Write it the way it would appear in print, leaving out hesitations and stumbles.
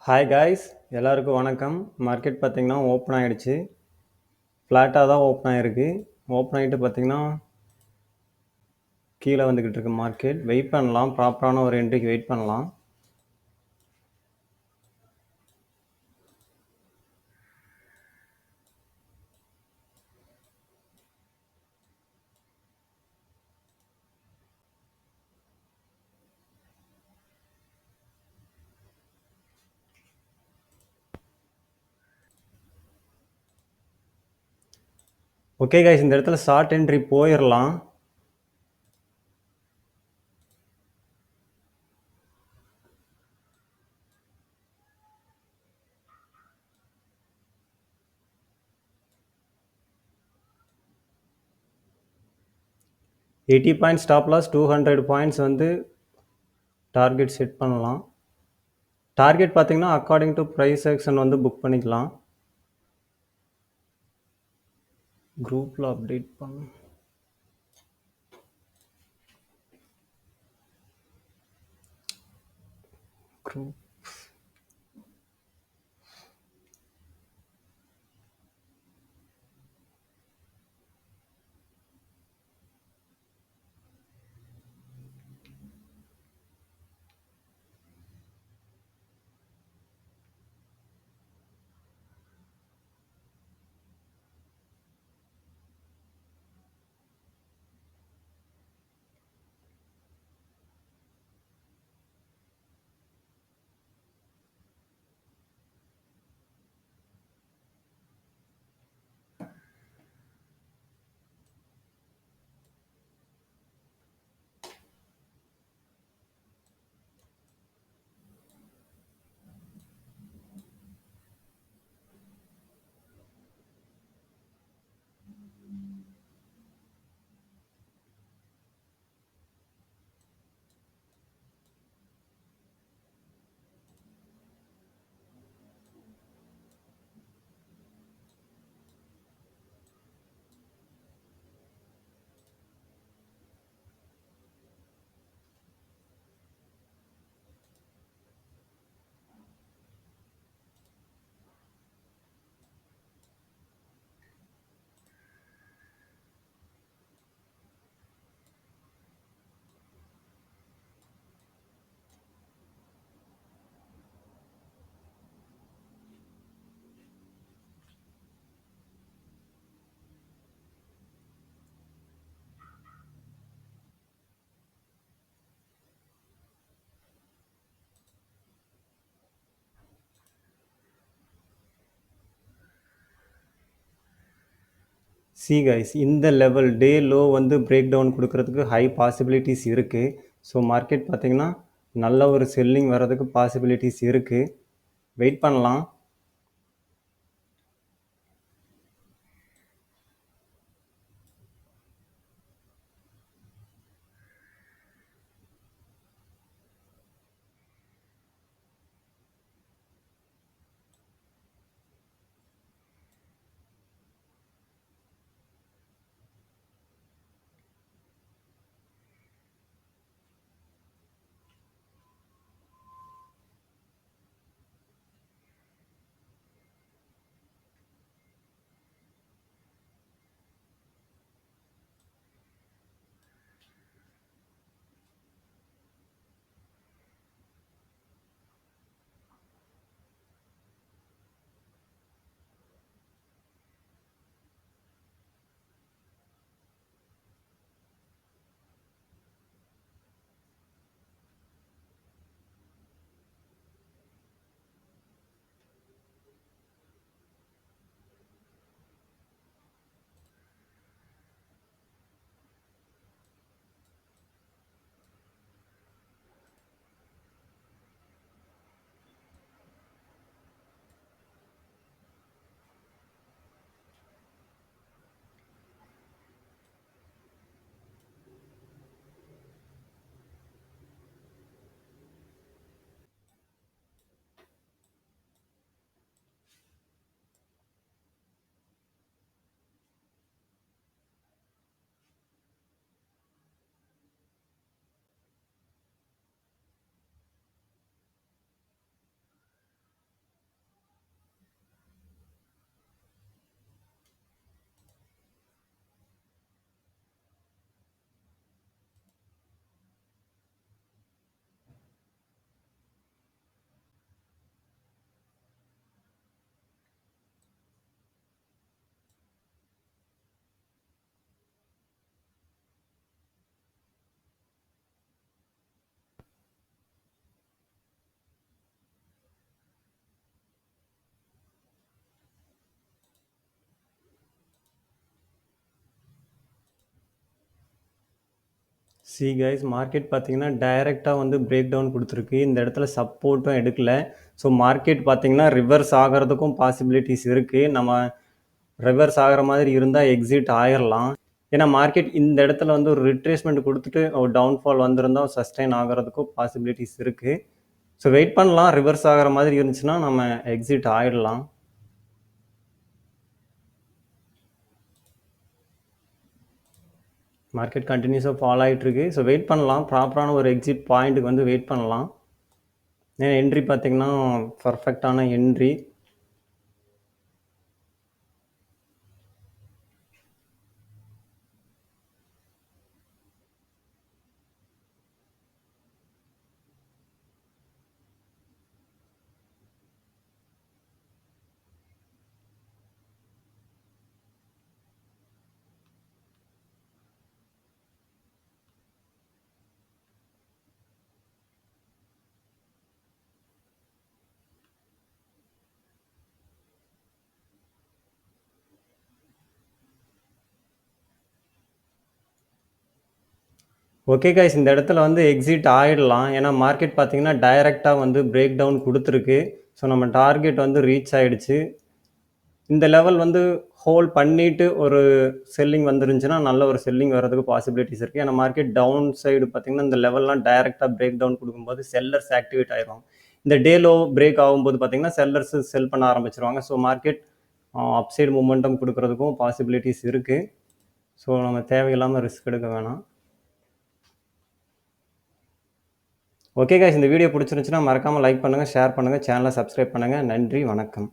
Hi guys, எல்லாருக்கும் வணக்கம். Market பார்த்தீங்கன்னா ஓப்பன் ஆகிடுச்சு. ஃப்ளாட்டாக தான் ஓப்பன் ஆகிருக்கு. ஓப்பன் ஆகிட்டு பார்த்தீங்கன்னா கீழே வந்துக்கிட்டு இருக்கு மார்க்கெட். வெயிட் பண்ணலாம், ப்ராப்பரான ஒரு என்ட்ரிக்கு வெயிட் பண்ணலாம். ஓகே காய்ஸ், இந்த இடத்துல ஷார்ட் என்ட்ரி போயிடலாம். $80 ஸ்டாப் லாஸ், 200 பாயிண்ட்ஸ் வந்து டார்கெட் செட் பண்ணலாம். டார்கெட் பார்த்தீங்கன்னா அக்கார்டிங் டு ப்ரைஸ் செக்ஷன் வந்து புக் பண்ணிக்கலாம். குரூப்பில் அப்டேட் பண்ண குரூப் சி கைஸ், இந்த லெவல் டே லோ வந்து பிரேக் டவுன் கொடுக்கறதுக்கு ஹை பாசிபிலிட்டிஸ் இருக்குது. ஸோ மார்க்கெட் பார்த்தீங்கன்னா நல்ல ஒரு செல்லிங் வர்றதுக்கு பாசிபிலிட்டிஸ் இருக்குது. வெயிட் பண்ணலாம். சி கைஸ், மார்க்கெட் பார்த்தீங்கன்னா டைரெக்டாக வந்து பிரேக் டவுன் கொடுத்துருக்கு. இந்த இடத்துல சப்போர்ட்டும் எடுக்கல. ஸோ மார்க்கெட் பார்த்தீங்கன்னா ரிவர்ஸ் ஆகிறதுக்கும் பாசிபிலிட்டிஸ் இருக்குது. நம்ம ரிவர்ஸ் ஆகிற மாதிரி இருந்தால் எக்ஸிட் ஆயிடலாம். ஏன்னா மார்க்கெட் இந்த இடத்துல வந்து ஒரு ரிட்ரேஸ்மெண்ட் கொடுத்துட்டு ஒரு டவுன்ஃபால் வந்திருந்தால் சஸ்டெயின் ஆகிறதுக்கும் பாசிபிலிட்டிஸ் இருக்குது. ஸோ வெயிட் பண்ணலாம். ரிவர்ஸ் ஆகிற மாதிரி இருந்துச்சுன்னா நம்ம எக்ஸிட் ஆயிடலாம். மார்க்கெட் கண்டினியூஸாக ஃபால் ஆகிட்டு இருக்கு. ஸோ வெயிட் பண்ணலாம். ப்ராப்பரான ஒரு எக்ஸிட் பாயிண்ட்டுக்கு வந்து வெயிட் பண்ணலாம். ஏன்னா என்ட்ரி பார்த்தீங்கன்னா பர்ஃபெக்டான என்ட்ரி. ஓகே கைஸ், இந்த இடத்துல வந்து எக்ஸிட் ஆகிடலாம். ஏன்னா மார்க்கெட் பார்த்தீங்கன்னா டைரெக்டாக வந்து பிரேக் டவுன் கொடுத்துருக்கு. ஸோ நம்ம டார்கெட் வந்து ரீச் ஆகிடுச்சு. இந்த லெவல் வந்து ஹோல்ட் பண்ணிவிட்டு ஒரு செல்லிங் வந்துருந்துச்சுன்னா நல்ல ஒரு செல்லிங் வர்றதுக்கு பாசிபிலிட்டிஸ் இருக்குது. ஏன்னா மார்க்கெட் டவுன் சைடு பார்த்திங்கன்னா இந்த லெவல்லாம் டைரெக்டாக பிரேக் டவுன் கொடுக்கும்போது செல்லர்ஸ் ஆக்டிவேட் ஆயிரும். இந்த டே லோ பிரேக் ஆகும்போது பார்த்திங்கன்னா செல்லர்ஸ் செல் பண்ண ஆரம்பிச்சிருவாங்க. ஸோ மார்க்கெட் அப்சைடு மூமெண்டம் கொடுக்கறதுக்கும் பாசிபிலிட்டிஸ் இருக்குது. ஸோ நம்ம தேவையில்லாமல் ரிஸ்க் எடுக்க வேணாம். ஓகே கைஸ், இந்த வீடியோ பிடிச்சிருந்துச்சுன்னா மறக்காமல் லைக் பண்ணுங்கள், ஷேர் பண்ணுங்கள், சேனலை சப்ஸ்கிரைப் பண்ணுங்கள். நன்றி, வணக்கம்.